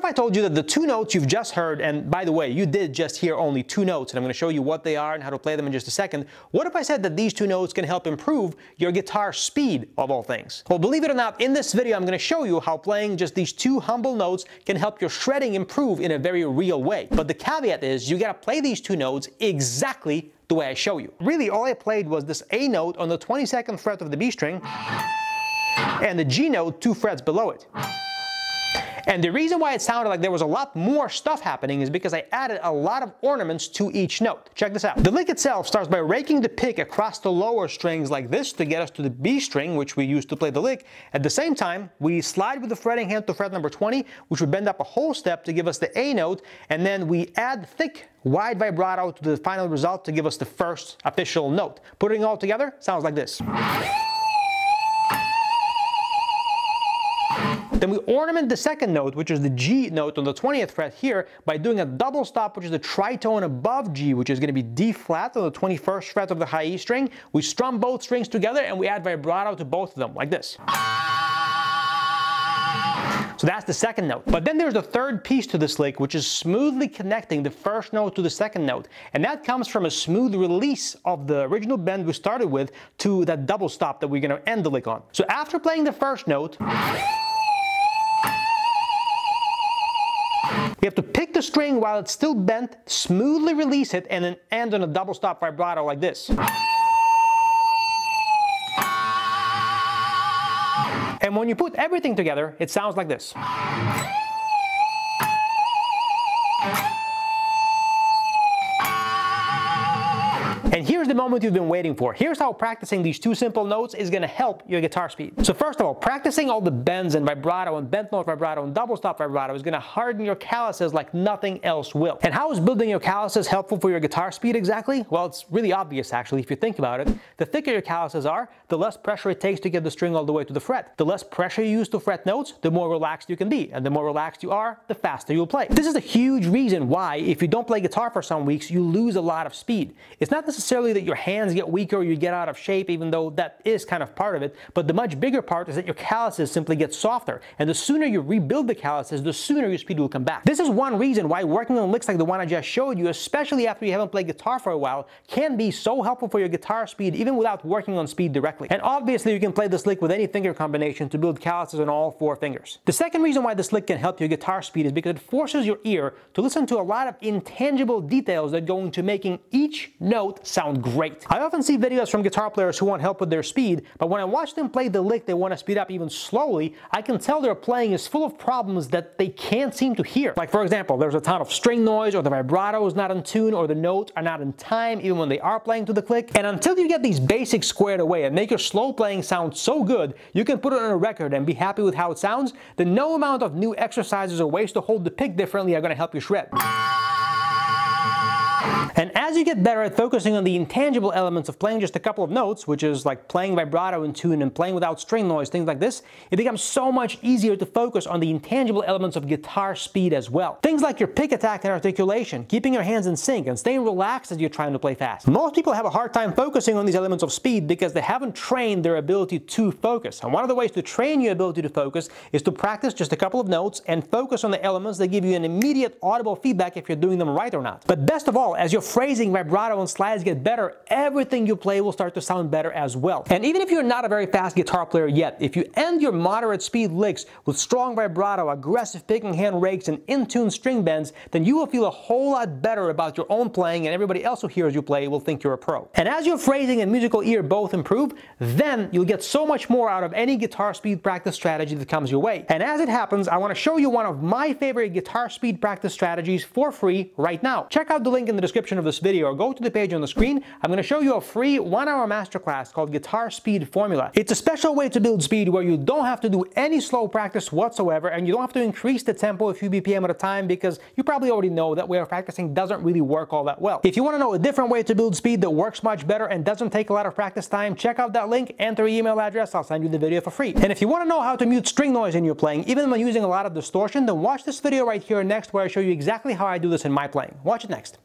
I told you that the two notes you've just heard, and by the way, you did just hear only two notes, and I'm going to show you what they are and how to play them in just a second. What if I said that these two notes can help improve your guitar speed, of all things? Well, believe it or not, in this video, I'm going to show you how playing just these two humble notes can help your shredding improve in a very real way. But the caveat is you got to play these two notes exactly the way I show you. Really, all I played was this A note on the 22nd fret of the B string and the G note 2 frets below it. And the reason why it sounded like there was a lot more stuff happening is because I added a lot of ornaments to each note. Check this out. The lick itself starts by raking the pick across the lower strings like this to get us to the B string, which we use to play the lick. At the same time, we slide with the fretting hand to fret number 20, which would bend up a whole step to give us the A note, and then we add thick, wide vibrato to the final result to give us the first official note. Putting it all together, sounds like this. Then we ornament the second note, which is the G note on the 20th fret here, by doing a double stop, which is the tritone above G, which is going to be D flat on the 21st fret of the high E string. We strum both strings together and we add vibrato to both of them, like this. So that's the second note. But then there's the third piece to this lick, which is smoothly connecting the first note to the second note. And that comes from a smooth release of the original bend we started with to that double stop that we're going to end the lick on. So after playing the first note, we have to pick the string while it's still bent, smoothly release it, and then end on a double stop vibrato like this. And when you put everything together, it sounds like this. And here's the moment you've been waiting for. Here's how practicing these two simple notes is going to help your guitar speed. So first of all, practicing all the bends and vibrato and bent note vibrato and double stop vibrato is going to harden your calluses like nothing else will. And how is building your calluses helpful for your guitar speed exactly? Well, it's really obvious actually if you think about it. The thicker your calluses are, the less pressure it takes to get the string all the way to the fret. The less pressure you use to fret notes, the more relaxed you can be. And the more relaxed you are, the faster you'll play. This is a huge reason why if you don't play guitar for some weeks, you lose a lot of speed. It's not necessarily that your hands get weaker or you get out of shape, even though that is kind of part of it, but the much bigger part is that your calluses simply get softer, and the sooner you rebuild the calluses, the sooner your speed will come back. This is one reason why working on licks like the one I just showed you, especially after you haven't played guitar for a while, can be so helpful for your guitar speed even without working on speed directly. And obviously you can play this lick with any finger combination to build calluses on all 4 fingers. The second reason why this lick can help your guitar speed is because it forces your ear to listen to a lot of intangible details that go into making each note sound great. I often see videos from guitar players who want help with their speed, but when I watch them play the lick they want to speed up even slowly, I can tell their playing is full of problems that they can't seem to hear. Like for example, there's a ton of string noise, or the vibrato is not in tune, or the notes are not in time even when they are playing to the click. And until you get these basics squared away and make your slow playing sound so good you can put it on a record and be happy with how it sounds, then no amount of new exercises or ways to hold the pick differently are going to help you shred. And as you get better at focusing on the intangible elements of playing just a couple of notes, which is like playing vibrato in tune and playing without string noise, things like this, it becomes so much easier to focus on the intangible elements of guitar speed as well. Things like your pick attack and articulation, keeping your hands in sync, and staying relaxed as you're trying to play fast. Most people have a hard time focusing on these elements of speed because they haven't trained their ability to focus. And one of the ways to train your ability to focus is to practice just a couple of notes and focus on the elements that give you an immediate audible feedback if you're doing them right or not. But best of all, as your phrasing, vibrato, and slides get better, everything you play will start to sound better as well. And even if you're not a very fast guitar player yet, if you end your moderate speed licks with strong vibrato, aggressive picking hand rakes, and in-tune string bends, then you will feel a whole lot better about your own playing, and everybody else who hears you play will think you're a pro. And as your phrasing and musical ear both improve, then you'll get so much more out of any guitar speed practice strategy that comes your way. And as it happens, I want to show you one of my favorite guitar speed practice strategies for free right now. Check out the link in the description of this video or go to the page on the screen. I'm going to show you a free 1-hour masterclass called Guitar Speed Formula. It's a special way to build speed where you don't have to do any slow practice whatsoever, and you don't have to increase the tempo a few BPM at a time because you probably already know that way of practicing doesn't really work all that well. If you want to know a different way to build speed that works much better and doesn't take a lot of practice time, check out that link, enter your email address, I'll send you the video for free. And if you want to know how to mute string noise in your playing, even when using a lot of distortion, then watch this video right here next where I show you exactly how I do this in my playing. Watch it next.